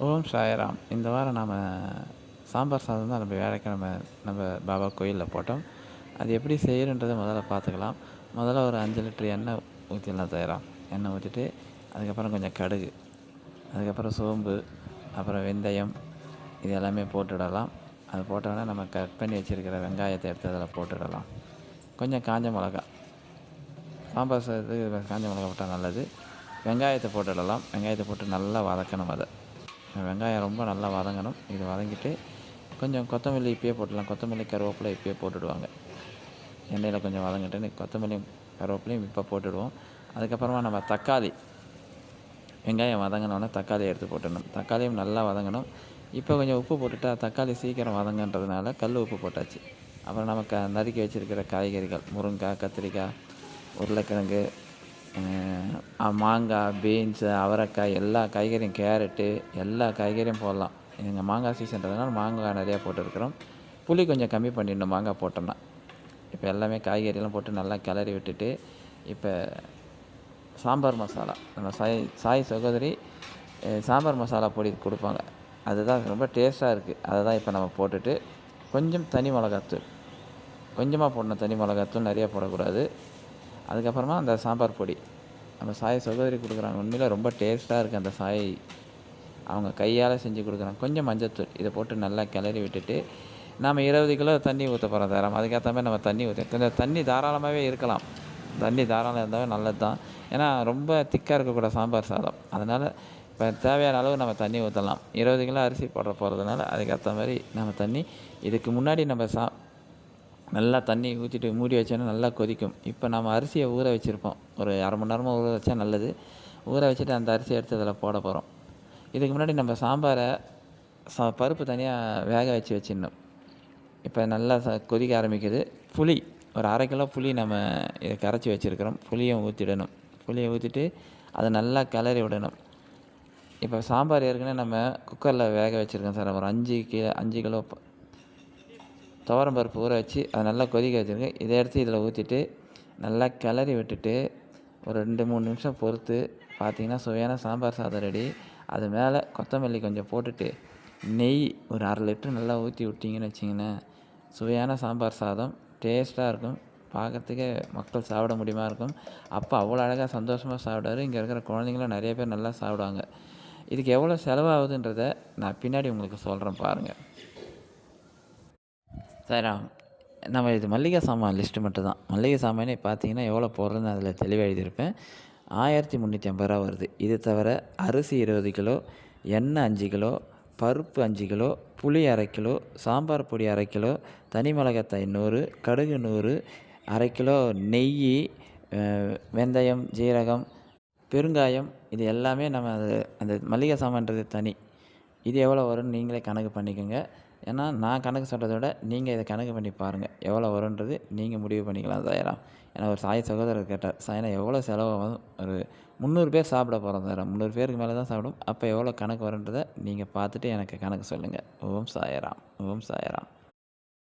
ஓம் சாய்ராம். இந்த வாரம் நாம சாம்பார் சாதம் தான் நம்ம வியாழக்கிழமை நம்ம பாபா கோயில்ல போட்டோம். அது எப்படி செய்யணுன்றத முதல்ல பார்த்துக்கலாம். முதல்ல ஒரு 5 லிட்டர் எண்ணெய் ஊற்றிடலாம் சாய்ராம். எண்ணெய் ஊற்றிட்டு அதுக்கப்புறம் கொஞ்சம் கடுகு, அதுக்கப்புறம் சோம்பு, அப்புறம் வெந்தயம் இது எல்லாமே போட்டுடலாம். அது போட்டோடனே நம்ம கட் பண்ணி வச்சுருக்கிற வெங்காயத்தை எடுத்து அதில் போட்டுடலாம். கொஞ்சம் காஞ்ச மிளகா, சாம்பார் சாதத்துக்கு காஞ்ச மிளகா போட்டால் நல்லது. வெங்காயத்தை போட்டுடலாம். வெங்காயத்தை போட்டு நல்லா வதக்கணும் அதை. வெங்காயம் ரொம்ப நல்லா வதங்கணும். இது வதங்கிட்டு கொஞ்சம் கொத்தமல்லி இப்பயே போட்டுடலாம். கொத்தமல்லி, கருவேப்பிலை இப்பயே போட்டுடுவாங்க. எண்ணெயில் கொஞ்சம் வதங்கிட்டு கொத்தமல்லியும் கருவேப்பிலையும் இப்போ போட்டுடுவோம். அதுக்கப்புறமா நம்ம தக்காளி, வெங்காயம் வதங்கினோடனே தக்காளியை எடுத்து போட்டுடணும். தக்காளியும் நல்லா வதங்கணும். இப்போ கொஞ்சம் உப்பு போட்டுட்டா தக்காளி சீக்கிரம் வதங்கன்றதுனால கல் உப்பு போட்டாச்சு. அப்புறம் நம்ம நறுக்கி வச்சுருக்கிற காய்கறிகள் முருங்கைக்காய், கத்திரிக்காய், உருளைக்கிழங்கு, மாங்காய், பீன்ஸு, அவரைக்காய் எல்லா காய்கறியும், கேரட்டு எல்லா காய்கறியும் போடலாம். எங்கள் மாங்காய் சீசன்றதுனால மாங்காய் நிறையா போட்டுருக்குறோம். புளி கொஞ்சம் கம்மி பண்ணிடணும் மாங்காய் போட்டோம்னா. இப்போ எல்லாமே காய்கறியெல்லாம் போட்டு நல்லா கிளறி விட்டுட்டு, இப்போ சாம்பார் மசாலா நம்ம சாய் சகோதரி சாம்பார் மசாலா பொடி கொடுப்பாங்க. அதுதான் ரொம்ப டேஸ்ட்டாக இருக்குது. அதை தான் இப்போ நம்ம போட்டுட்டு கொஞ்சம் தனி மிளகாத்தூள் கொஞ்சமாக போடணும். தனி மிளகாத்தூள் நிறையா போடக்கூடாது. அதுக்கப்புறமா அந்த சாம்பார் பொடி நம்ம சாய் சகோதரி கொடுக்குறாங்க. உண்மையிலே ரொம்ப டேஸ்ட்டாக இருக்குது அந்த சாய். அவங்க கையால் செஞ்சு கொடுக்குறாங்க. கொஞ்சம் மஞ்சத்தூள் இதை போட்டு நல்லா கிளறி விட்டுட்டு நாம் 20 கிலோ தண்ணி ஊற்ற போகிறோம் தரோம். அதுக்கேற்ற மாதிரி நம்ம தண்ணி ஊற்ற கொஞ்சம் தண்ணி தாராளமாகவே இருக்கலாம். தண்ணி தாராளம் இருந்தாவே நல்லது தான். ஏன்னா ரொம்ப திக்காக இருக்கக்கூடாது சாம்பார் சாதம். அதனால் இப்போ தேவையான அளவு நம்ம தண்ணி ஊற்றலாம். 20 கிலோ அரிசி போடுறதுனால அதுக்கேற்ற மாதிரி நம்ம தண்ணி இதுக்கு முன்னாடி நம்ம நல்லா தண்ணி ஊற்றிட்டு மூடி வச்சோன்னா நல்லா கொதிக்கும். இப்போ நம்ம அரிசியை ஊற வச்சுருப்போம். ஒரு அரை மணி நேரமாக ஊற வச்சா நல்லது. ஊற வச்சுட்டு அந்த அரிசியை எடுத்து அதில் போட போகிறோம். இதுக்கு முன்னாடி நம்ம சாம்பாரை பருப்பு தனியாக வேக வச்சிடணும். இப்போ நல்லா கொதிக்க ஆரம்பிக்குது. புளி ஒரு 1/2 கிலோ புளி நம்ம இதை கரைச்சி வச்சுருக்கிறோம். புளியை ஊற்றிடணும். புளியை ஊற்றிட்டு அதை நல்லா கிளறி விடணும். இப்போ சாம்பார் ஏற்கனவே நம்ம குக்கரில் வேக வச்சுருக்கோம் சார். ஒரு 5 கிலோ துவரம் பருப்பு ஊற வச்சு அதை நல்லா கொதிக்க வச்சுருக்கேன். இதை எடுத்து இதில் ஊற்றிட்டு நல்லா கிளறி விட்டுட்டு ஒரு 2-3 நிமிஷம் பொறுத்து பார்த்திங்கன்னா சுவையான சாம்பார் சாதம் ரெடி. அது மேலே கொத்தமல்லி கொஞ்சம் போட்டுட்டு நெய் ஒரு 1/2 லிட்டர் நல்லா ஊற்றி விட்டிங்கன்னு வச்சிங்கன்னா சுவையான சாம்பார் சாதம் டேஸ்ட்டாக இருக்கும். பார்க்குறதுக்கே மக்கள் சாப்பிட முடியுமா இருக்கும். அப்போ அவ்வளோ அழகாக சந்தோஷமாக சாப்பிடுவாரு. இங்கே இருக்கிற குழந்தைங்களும் நிறைய பேர் நல்லா சாப்பிடுவாங்க. இதுக்கு எவ்வளோ செலவாகுதுன்றதை நான் பின்னாடி உங்களுக்கு சொல்கிறேன் பாருங்கள். சார் நம்ம இது மளிகை சாமான் லிஸ்ட்டு மட்டும் தான். மளிகை சாமானே பார்த்தீங்கன்னா எவ்வளோ போடுறதுன்னு அதில் தெளிவாக எழுதியிருப்பேன். 1350 ரூபா வருது. இது தவிர அரிசி 20 கிலோ, எண்ணெய் 5 கிலோ, பருப்பு 5 கிலோ, புளி 1/2 கிலோ, சாம்பார் பொடி 1/2 கிலோ, தனி மிளகாய் 100, கடுகு 100, 1/2 கிலோ நெய், வெந்தயம், ஜீரகம், பெருங்காயம் இது எல்லாமே நம்ம அந்த மளிகை சாமான்றது தனி. இது எவ்வளோ வரும்னு நீங்களே கணக்கு பண்ணிக்கோங்க. ஏன்னா நான் கணக்கு சொல்கிறத விட நீங்கள் இதை கணக்கு பண்ணி பாருங்கள். எவ்வளோ வரும்ன்றது நீங்கள் முடிவு பண்ணிக்கலாம் சாயராம். ஏன்னா ஒரு சாய் சகோதரர் கேட்டார், சாயனா எவ்வளோ செலவாகும்? ஒரு 300 பேர் சாப்பிட போகிறோம் சார். 300 பேருக்கு மேலே தான் சாப்பிடும். அப்போ எவ்வளோ கணக்கு வரும்ன்றதை நீங்கள் பார்த்துட்டு எனக்கு கணக்கு சொல்லுங்கள். ஓம் சாயராம். ஓம் சாயராம்.